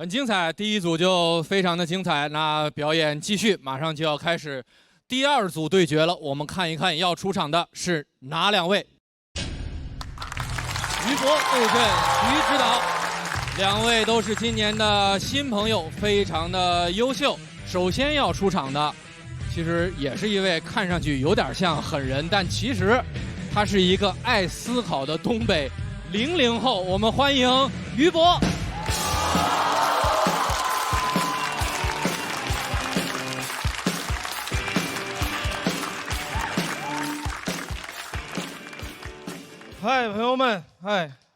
很精彩，第一组就非常的精彩。那表演继续，马上就要开始第二组对决了。我们看一看要出场的是哪两位？于博对阵于指导，两位都是今年的新朋友，非常的优秀。首先要出场的，其实也是一位看上去有点像狠人，但其实他是一个爱思考的东北00后。我们欢迎于博。嗨，朋友们，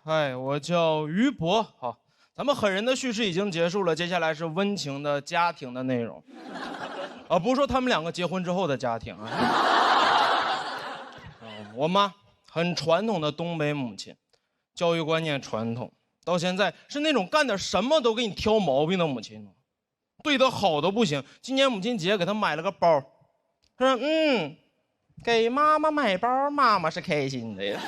嗨，我叫于博。好，咱们狠人的叙事已经结束了，接下来是温情的家庭的内容。啊，不是说他们两个结婚之后的家庭啊。我妈很传统的东北母亲，教育观念传统，到现在是那种干点什么都给你挑毛病的母亲，对她好的不行。今年母亲节给她买了个包，她说给妈妈买包，妈妈是开心的呀。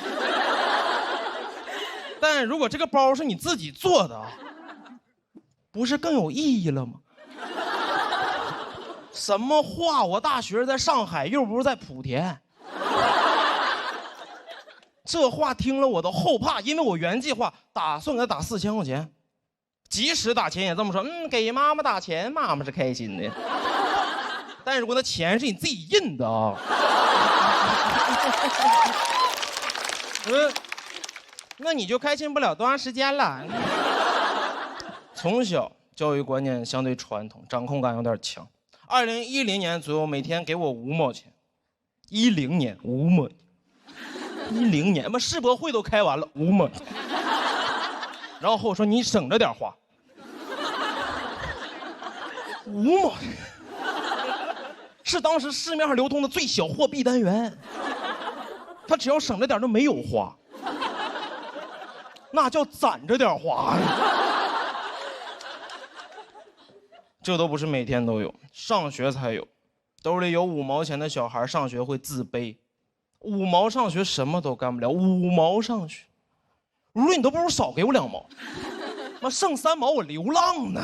但如果这个包是你自己做的，不是更有意义了吗？什么话？我大学在上海，又不是在莆田。这话听了我都后怕，因为我原计划打算给他打4000块钱，即使打钱也这么说，给妈妈打钱，妈妈是开心的。但如果那钱是你自己印的啊，那你就开心不了多长时间了。从小教育观念相对传统，掌控感有点强。2010年左右，每天给我5毛钱。10年5毛，10年吧，世博会都开完了5毛。然后和我说你省着点花。5毛，是当时市面上流通的最小货币单元。他只要省着点都没有花。那叫攒着点花。这都不是每天都有，上学才有。兜里有5毛钱的小孩上学会自卑，5毛上学什么都干不了，5毛上学，我说你都不如少给我2毛，那剩3毛我流浪呢。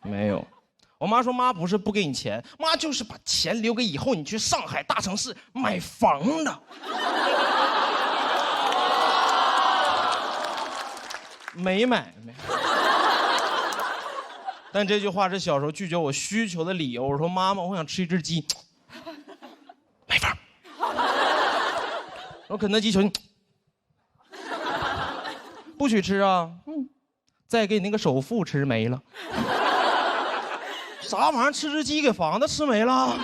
没有，我妈说妈不是不给你钱，妈就是把钱留给以后你去上海大城市买房的。没买。但这句话是小时候拒绝我需求的理由。我说妈妈，我想吃一只鸡，没法。我说肯德基求你，不许吃啊。再给你那个首付吃没了。啥玩意儿？吃只鸡给房子吃没了？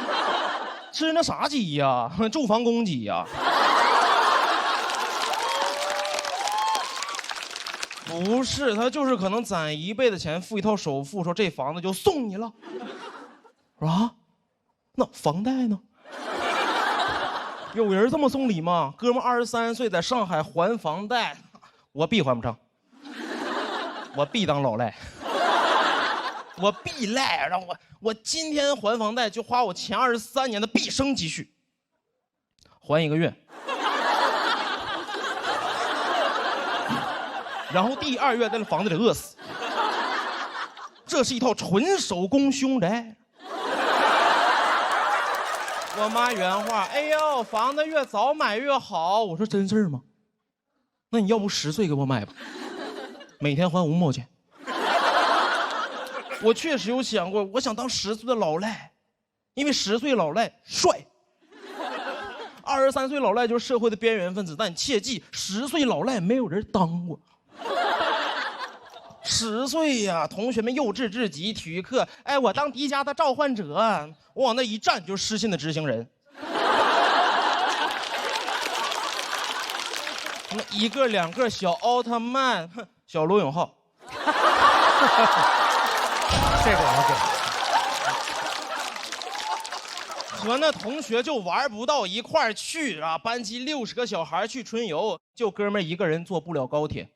吃那啥鸡呀？住房公鸡呀？不是，他就是可能攒1倍的钱付一套首付，说这房子就送你了。啊？那房贷呢？有人这么送礼吗？哥们23岁在上海还房贷，我必还不上，我必当老赖，我必赖，让我今天还房贷就花我前23年的毕生积蓄，还1个月。然后第2月在那房子里饿死。这是一套纯手工凶宅。我妈原话：哎呦，房子越早买越好。我说真事儿吗？那你要不10岁给我买吧，每天还5毛钱。我确实有想过，我想当10岁的老赖，因为10岁老赖帅。23岁老赖就是社会的边缘分子，但你切记，10岁老赖没有人当过。10岁呀，同学们幼稚至极，体育课，哎，我当迪迦的召唤者，我往那一站就是失信的执行人。1个2个小奥特曼，小罗永浩。这个我给。和那同学就玩不到一块儿去啊！班级60个小孩去春游，就哥们1个人坐不了高铁。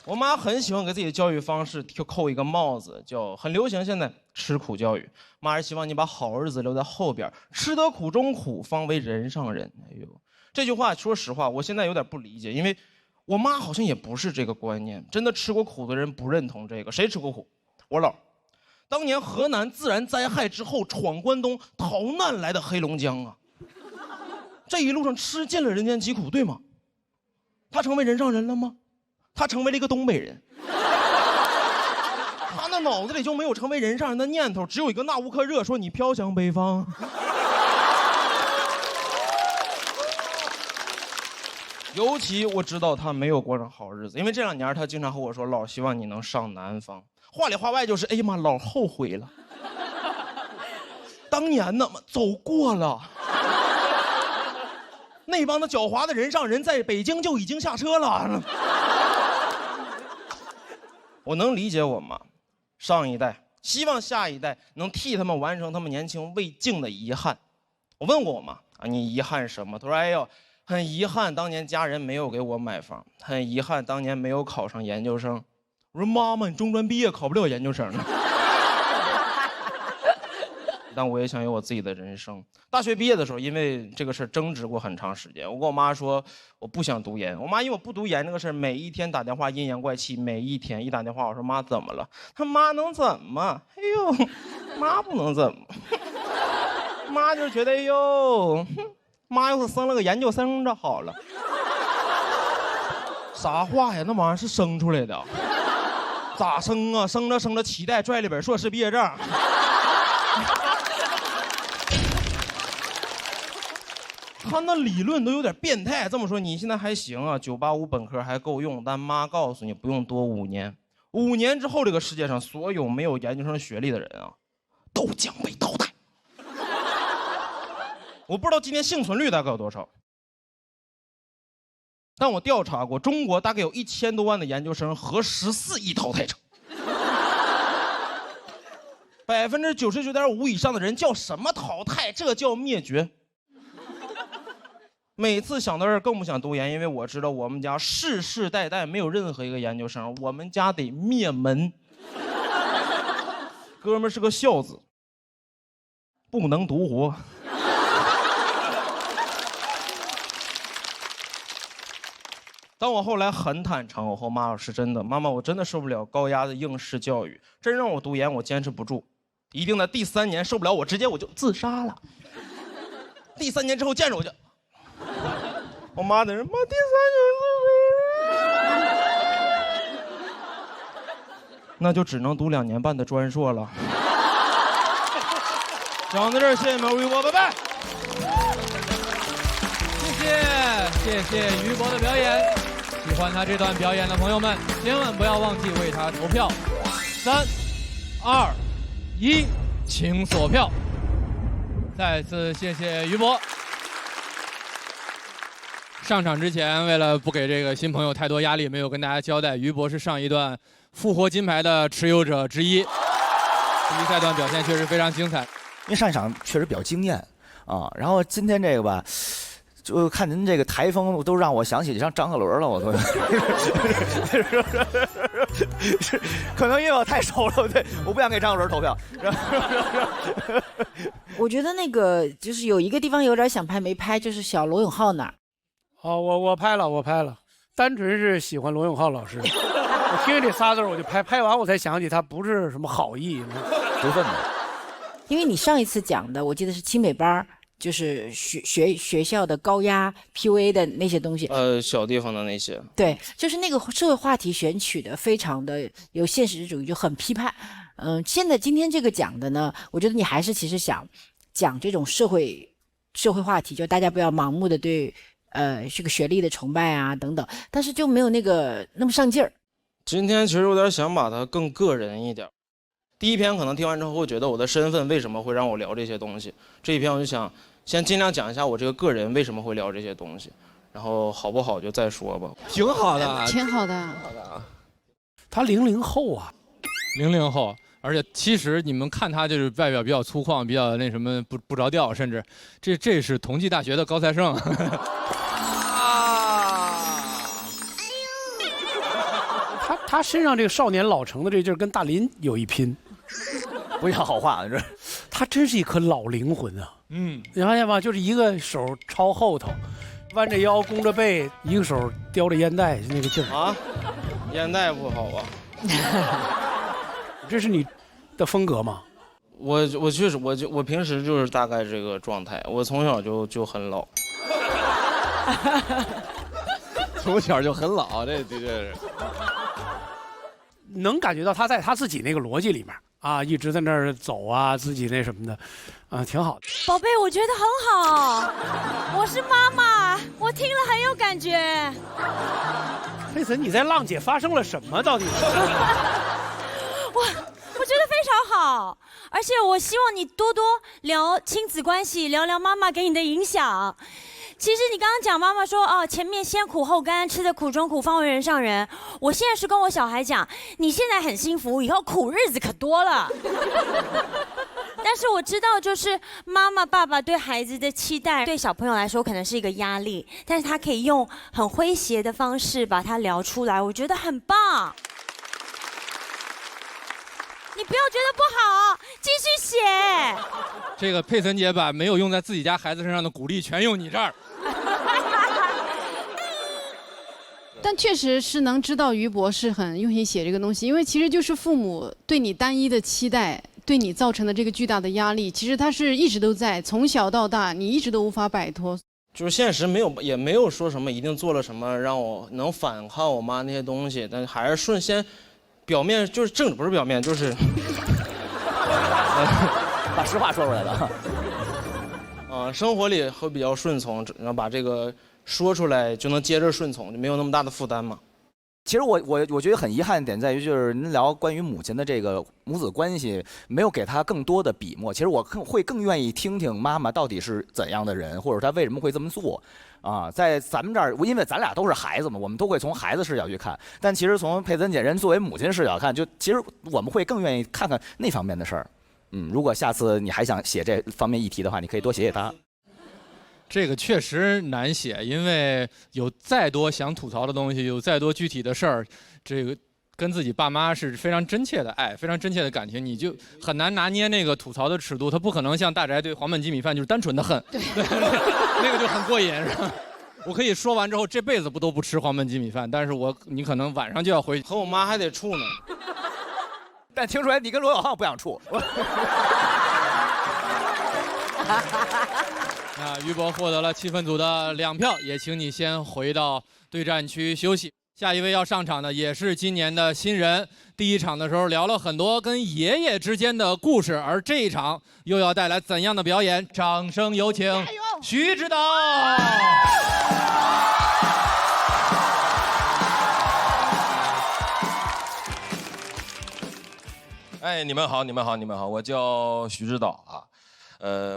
我妈很喜欢给自己的教育方式就扣一个帽子，叫很流行现在吃苦教育。妈是希望你把好日子留在后边，吃得苦中苦，方为人上人。哎呦，这句话说实话，我现在有点不理解，因为我妈好像也不是这个观念。真的吃过苦的人不认同这个，谁吃过苦？我姥。当年河南自然灾害之后闯关东逃难来的黑龙江啊，这一路上吃尽了人间疾苦，对吗？他成为人上人了吗？他成为了一个东北人。他那脑子里就没有成为人上人的念头，只有一个纳乌克热说你飘向北方。尤其我知道他没有过上好日子，因为这2年他经常和我说：“老希望你能上南方。”话里话外就是：“哎呀妈，老后悔了，当年呢走过了。”那帮的狡猾的人上人在北京就已经下车了。我能理解我妈，上一代希望下一代能替他们完成他们年轻未尽的遗憾。我问过我妈啊，你遗憾什么？她说：“哎呦，很遗憾当年家人没有给我买房，很遗憾当年没有考上研究生。”我说：“妈妈，你中专毕业考不了研究生呢。”但我也想有我自己的人生。大学毕业的时候，因为这个事争执过很长时间。我跟我妈说我不想读研，我妈因为我不读研这个事每一天打电话阴阳怪气，每一天一打电话我说妈怎么了？她妈能怎么？哎呦，妈不能怎么？妈就觉得哎呦，妈要是生了个研究生这好了。啥话呀？那玩意儿是生出来的，咋生啊？生着生着脐带拽了本硕士毕业证。他那理论都有点变态。这么说你现在还行啊，985本科还够用，但妈告诉你不用多5年，5年之后这个世界上所有没有研究生学历的人啊，都将被淘汰。我不知道今天幸存率大概有多少，但我调查过，中国大概有1000多万的研究生和14亿淘汰者。99.5%以上的人叫什么淘汰？这叫灭绝。每次想到这儿更不想读研，因为我知道我们家世世代代没有任何一个研究生，我们家得灭门。哥们儿是个孝子，不能独活。当我后来很坦诚，我和妈说是真的，妈妈，我真的受不了高压的应试教育，真让我读研，我坚持不住，一定在第3年受不了，我直接就自杀了。第3年之后见着我就。我妈在这，妈第3年自杀，那就只能读2年半的专硕了。讲到这儿，谢谢你们，于博，拜拜。谢谢于博的表演。喜欢他这段表演的朋友们，千万不要忘记为他投票。3、2、1，请锁票。再次谢谢于博。上场之前，为了不给这个新朋友太多压力，没有跟大家交代，于博是上一段复活金牌的持有者之一。第一赛段表现确实非常精彩，因为上一场确实比较惊艳啊。然后今天这个吧，就看您这个台风，都让我想起像张鹤伦了，我都。可能因为我太熟了，对，我不想给张鹤伦投票。我觉得那个就是有一个地方有点想拍没拍，就是小罗永浩那儿。哦，我拍了，单纯是喜欢罗永浩老师。我听这仨字我就拍完我才想起他不是什么好意，不分的。因为你上一次讲的，我记得是清北班，就是学校的高压 PUA 的那些东西。小地方的那些。对，就是那个社会话题选取的非常的有现实主义，就很批判。现在今天这个讲的呢，我觉得你还是其实想讲这种社会话题，就大家不要盲目的对。这个学历的崇拜啊等等，但是就没有那个那么上劲儿。今天其实有点想把它更个人一点。第一篇可能听完之后会觉得我的身份为什么会让我聊这些东西，这一篇我就想先尽量讲一下我这个个人为什么会聊这些东西，然后好不好就再说吧。挺好的，挺好的。他00后啊，00后。而且其实你们看他就是外表比较粗犷，比较那什么不着调，甚至这是同济大学的高材生。他身上这个少年老成的这劲儿跟大林有一拼，不像好话，这他真是一颗老灵魂啊。你发现吗？就是一个手抄后头，弯着腰，弓着背，一个手叼着烟袋，那个劲儿啊，烟袋不好啊。这是你的风格吗？我确实，我平时就是大概这个状态。我从小就很老。从小就很老，这的确是。能感觉到他在他自己那个逻辑里面啊，一直在那儿走啊，自己那什么的，啊，挺好的。宝贝，我觉得很好。我是妈妈，我听了很有感觉。佩岑，你在浪姐发生了什么？到底？我觉得非常好，而且我希望你多多聊亲子关系，聊聊妈妈给你的影响。其实你刚刚讲妈妈说哦，前面先苦后甘，吃的苦中苦，方为人上人。我现在是跟我小孩讲，你现在很幸福，以后苦日子可多了。但是我知道，就是妈妈爸爸对孩子的期待，对小朋友来说可能是一个压力，但是他可以用很诙谐的方式把它聊出来，我觉得很棒。你不要觉得不好，继续写。这个佩岑姐把没有用在自己家孩子身上的鼓励全用你这儿。但确实是能知道于博士很用心写这个东西，因为其实就是父母对你单一的期待，对你造成的这个巨大的压力，其实他是一直都在，从小到大你一直都无法摆脱。就是现实也没有说什么一定做了什么让我能反抗我妈那些东西，但还是顺先。表面就是不是表面，就是把实话说出来了。生活里会比较顺从，然后把这个说出来就能接着顺从，就没有那么大的负担嘛。其实我觉得很遗憾的点在于，就是您聊关于母亲的这个母子关系，没有给她更多的笔墨。其实我会更愿意听听妈妈到底是怎样的人，或者她为什么会这么做。啊，在咱们这儿，因为咱俩都是孩子嘛，我们都会从孩子视角去看。但其实从佩岑姐人作为母亲视角看，就其实我们会更愿意看看那方面的事儿。如果下次你还想写这方面议题的话，你可以多写写他。这个确实难写，因为有再多想吐槽的东西，有再多具体的事儿，这个跟自己爸妈是非常真切的爱，非常真切的感情，你就很难拿捏那个吐槽的尺度。他不可能像大宅对黄焖鸡米饭就是单纯的恨，对，那个就很过瘾，是吧？我可以说完之后这辈子都不吃黄焖鸡米饭，但是你可能晚上就要回去，和我妈还得处呢。但听出来你跟罗小浩不想处。于博获得了气氛组的2票，也请你先回到对战区休息。下一位要上场的也是今年的新人，第一场的时候聊了很多跟爷爷之间的故事，而这一场又要带来怎样的表演？掌声有请徐指导。哎，你们好，我叫徐指导啊。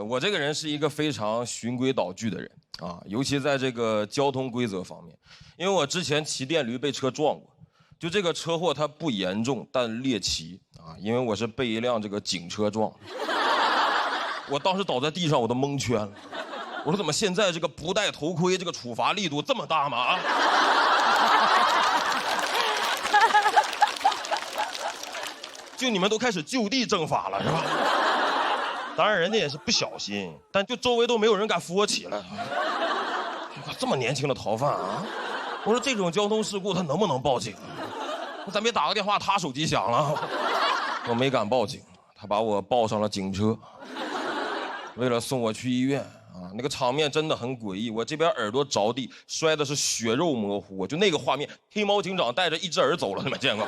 我这个人是一个非常循规蹈矩的人啊，尤其在这个交通规则方面，因为我之前骑电驴被车撞过，就这个车祸它不严重，但猎奇啊，因为我是被一辆这个警车撞，我当时倒在地上我都蒙圈了，我说怎么现在这个不戴头盔这个处罚力度这么大吗？啊！就你们都开始就地正法了是吧？当然人家也是不小心，但就周围都没有人敢扶我起来。这么年轻的逃犯啊！我说这种交通事故他能不能报警？咱别打个电话，他手机响了。我没敢报警，他把我抱上了警车，为了送我去医院啊，那个场面真的很诡异。我这边耳朵着地，摔的是血肉模糊，就那个画面，黑猫警长带着一只耳走了，你们见过？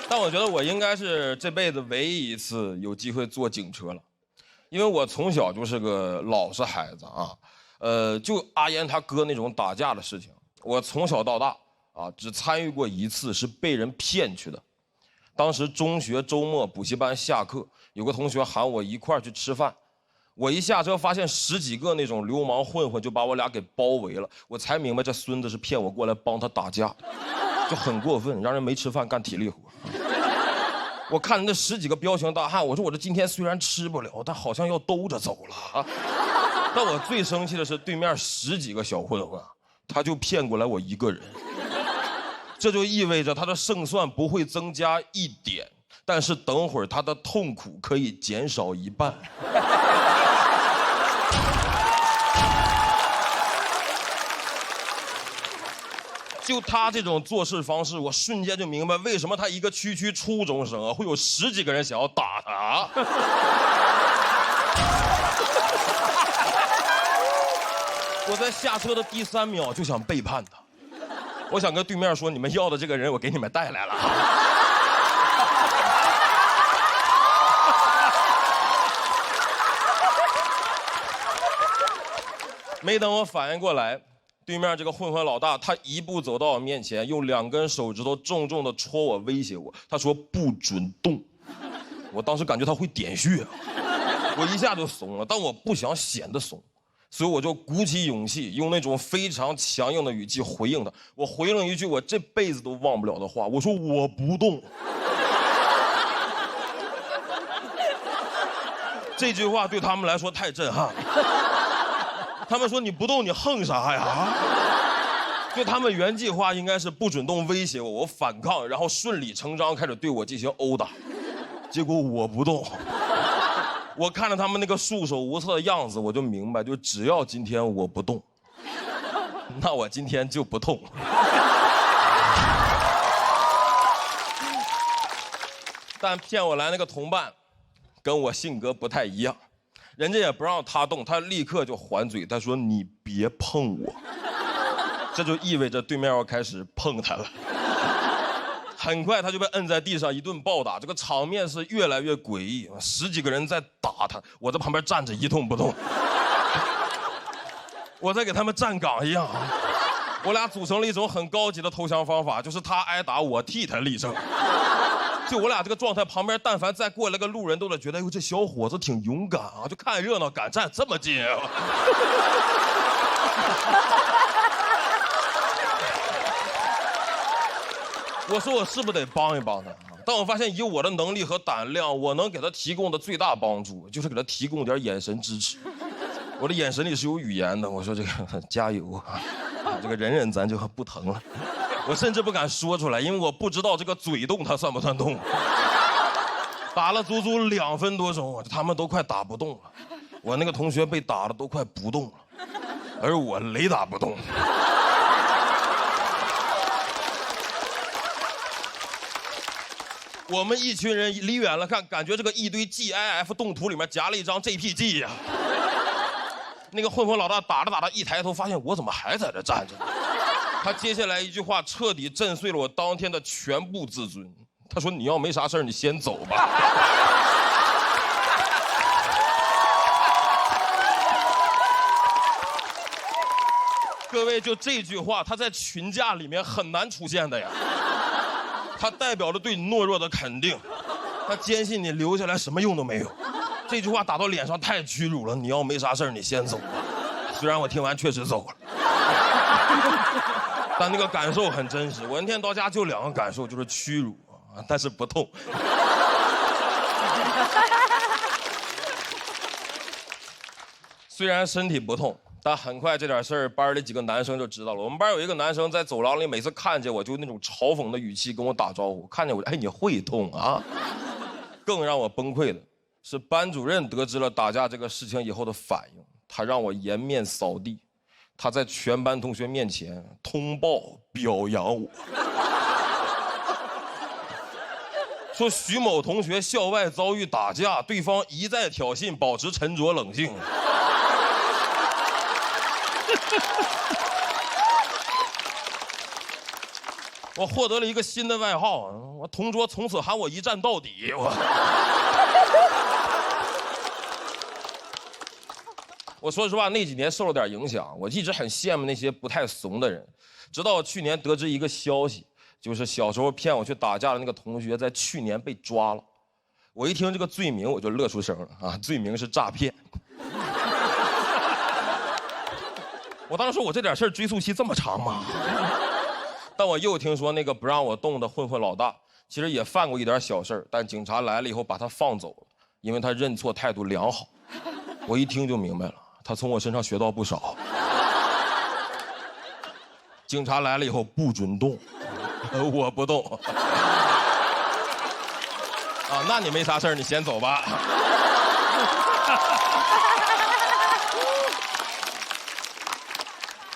但我觉得我应该是这辈子唯一一次有机会坐警车了，因为我从小就是个老实孩子啊，就阿烟他哥那种打架的事情，我从小到大啊只参与过一次，是被人骗去的。当时中学周末补习班下课，有个同学喊我一块儿去吃饭，我一下车发现10几个那种流氓混混就把我俩给包围了，我才明白这孙子是骗我过来帮他打架，就很过分，让人没吃饭干体力活。我看那10几个彪形大汉，我说我这今天虽然吃不了，但好像要兜着走了。但我最生气的是对面10几个小混混，他就骗过来我一个人，这就意味着他的胜算不会增加1点，但是等会儿他的痛苦可以减少一半。就他这种做事方式，我瞬间就明白为什么他一个区初中生啊，会有10几个人想要打他。我在下车的第3秒就想背叛他，我想跟对面说：“你们要的这个人，我给你们带来了。”没等我反应过来，对面这个混混老大，他一步走到我面前，用2根手指头重重的戳我，威胁我。他说：“不准动。”我当时感觉他会点穴，我一下就怂了，但我不想显得怂，所以我就鼓起勇气，用那种非常强硬的语气回应他。我回了一句我这辈子都忘不了的话，我说：“我不动。”这句话对他们来说太震撼了。他们说：“你不动，你横啥呀？”就他们原计划应该是不准动，威胁我，我反抗，然后顺理成章开始对我进行殴打。结果我不动，我看着他们那个束手无策的样子，我就明白，就只要今天我不动，那我今天就不痛。但骗我来那个同伴，跟我性格不太一样。人家也不让他动，他立刻就还嘴，他说：“你别碰我。”这就意味着对面要开始碰他了。很快他就被摁在地上一顿暴打，这个场面是越来越诡异，10几个人在打他，我在旁边站着一动不动，我在给他们站岗一样。我俩组成了一种很高级的投降方法，就是他挨打，我替他立正。就我俩这个状态，旁边但凡再过来个路人，都得觉得，哎呦，这小伙子挺勇敢啊，就看热闹敢站这么近啊。我说我是不是得帮一帮他？但我发现以我的能力和胆量，我能给他提供的最大帮助，就是给他提供点眼神支持。我的眼神里是有语言的，我说这个加油啊，这个忍咱就不疼了。我甚至不敢说出来，因为我不知道这个嘴动他算不算动。打了足足2分多钟，他们都快打不动了。我那个同学被打的都快不动了，而我雷打不动。我们一群人离远了看，感觉这个一堆 GIF 动图里面夹了一张 JPG 呀。那个混混老大打着打着一抬头，发现我怎么还在这站着呢？他接下来一句话彻底震碎了我当天的全部自尊。他说：“你要没啥事儿，你先走吧。”各位，就这句话，他在群架里面很难出现的呀。他代表着对你懦弱的肯定，他坚信你留下来什么用都没有。这句话打到脸上太屈辱了。你要没啥事儿，你先走吧。虽然我听完确实走了。但那个感受很真实，我那天到家就2个感受，就是屈辱啊，但是不痛。虽然身体不痛，但很快这点事儿，班里几个男生就知道了。我们班有一个男生在走廊里，每次看见我就那种嘲讽的语气跟我打招呼，看见我，哎，你会痛啊？更让我崩溃的是，班主任得知了打架这个事情以后的反应，他让我颜面扫地。他在全班同学面前通报表扬我，说徐某同学校外遭遇打架，对方一再挑衅，保持沉着冷静。我获得了一个新的外号，我同桌从此喊我一战到底。我说实话，那几年受了点影响，我一直很羡慕那些不太怂的人。直到去年得知一个消息，就是小时候骗我去打架的那个同学，在去年被抓了。我一听这个罪名，我就乐出声了啊！罪名是诈骗。我当时说，我这点事儿追溯期这么长吗？但我又听说那个不让我动的混混老大，其实也犯过一点小事儿，但警察来了以后把他放走了，因为他认错态度良好。我一听就明白了。他从我身上学到不少。警察来了以后不准动，我不动。啊，那你没啥事儿，你先走吧。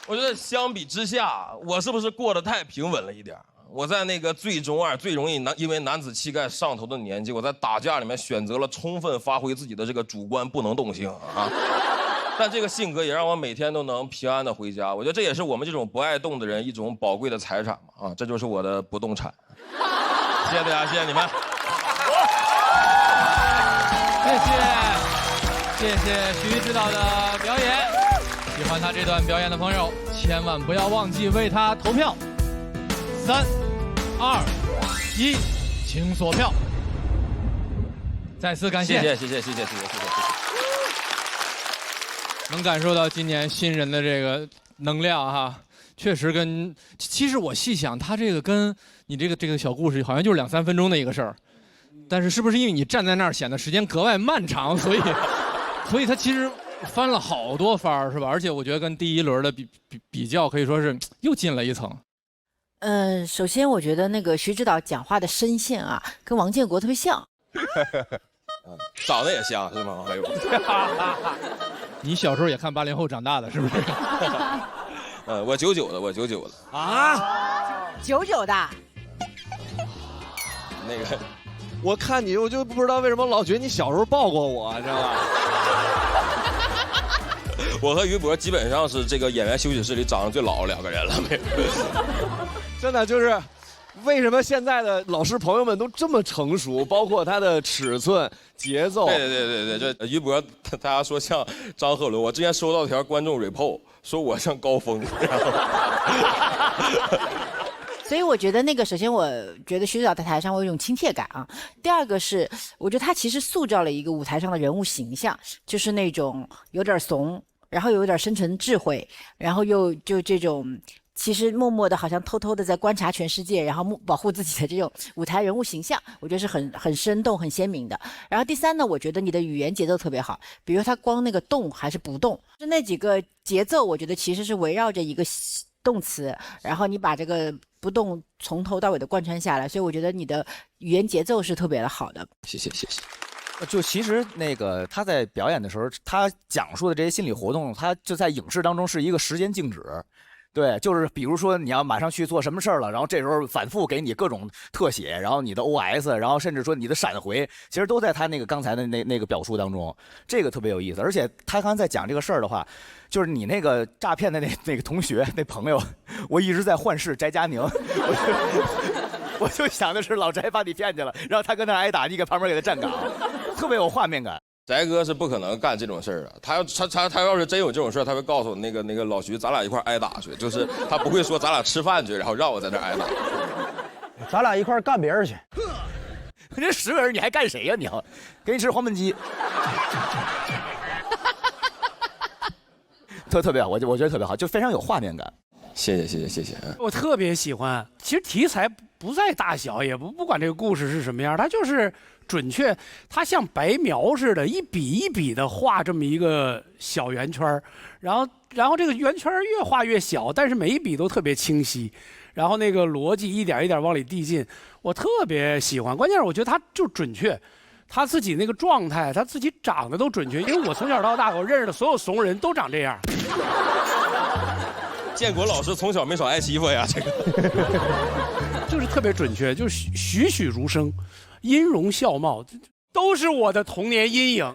我觉得相比之下，我是不是过得太平稳了一点？我在那个最中二、最容易因为男子气概上头的年纪，我在打架里面选择了充分发挥自己的这个主观不能动性啊。但这个性格也让我每天都能平安的回家。我觉得这也是我们这种不爱动的人一种宝贵的财产嘛啊，这就是我的不动产。谢谢大家，谢谢你们。谢谢徐指导的表演。喜欢他这段表演的朋友，千万不要忘记为他投票。3、2、1，请锁票。再次感谢，谢谢。能感受到今年新人的这个能量哈，确实其实我细想，他这个跟你这个小故事好像就是2、3分钟的一个事儿，但是是不是因为你站在那儿显得时间格外漫长，所以他其实翻了好多番是吧？而且我觉得跟第一轮的比较，可以说是又进了一层。首先我觉得那个徐指导讲话的声线啊，跟王建国特别像。长得也像是吗？还有，你小时候也看80后长大的是不是？我99的啊，99的。那个，我看你，我就不知道为什么老觉得你小时候抱过我，知道吧？我和于博基本上是这个演员休息室里长得最老的2个人了，没有。真的就是，为什么现在的老师朋友们都这么成熟？包括他的尺寸、节奏。对，这于博大家说像张鹤伦，我之前收到一条观众 report 说我像高峰。所以我觉得那个，首先我觉得徐指导在台上我有一种亲切感啊。第二个是，我觉得他其实塑造了一个舞台上的人物形象，就是那种有点怂，然后有点深沉智慧，然后又就这种其实默默的好像偷偷的在观察全世界，然后保护自己的这种舞台人物形象，我觉得是很生动、很鲜明的。然后第三呢，我觉得你的语言节奏特别好，比如他光那个动还是不动，就那几个节奏，我觉得其实是围绕着一个动词，然后你把这个不动从头到尾的贯穿下来，所以我觉得你的语言节奏是特别的好的。谢谢。就其实那个他在表演的时候，他讲述的这些心理活动，他就在影视当中是一个时间静止。对，就是比如说你要马上去做什么事儿了，然后这时候反复给你各种特写，然后你的 OS， 然后甚至说你的闪回，其实都在他那个刚才的那个表述当中，这个特别有意思。而且他刚才在讲这个事儿的话，就是你那个诈骗的那个同学那朋友，我一直在幻视翟佳宁，我就想的是老翟把你骗去了，然后他跟那挨打，你搁旁边给他站岗，特别有画面感。翟哥是不可能干这种事儿的，他要是真有这种事儿，他会告诉那个老徐，咱俩一块挨打去，就是他不会说咱俩吃饭去，然后让我在这挨打。咱俩一块干别人去。这10个人你还干谁呀？你给你吃黄焖鸡。特别好，我觉得特别好，就非常有画面感。谢谢。我特别喜欢，其实题材不在大小，也不管这个故事是什么样，它就是准确，它像白描似的，一笔一笔的画这么一个小圆圈，然后这个圆圈越画越小，但是每一笔都特别清晰，然后那个逻辑一点一点往里递进，我特别喜欢。关键是我觉得它就准确。他自己那个状态，他自己长得都准确，因为我从小到大我认识的所有怂人都长这样。建国老师从小没少挨欺负呀，这个就是特别准确，就是栩栩如生，音容笑貌都是我的童年阴影。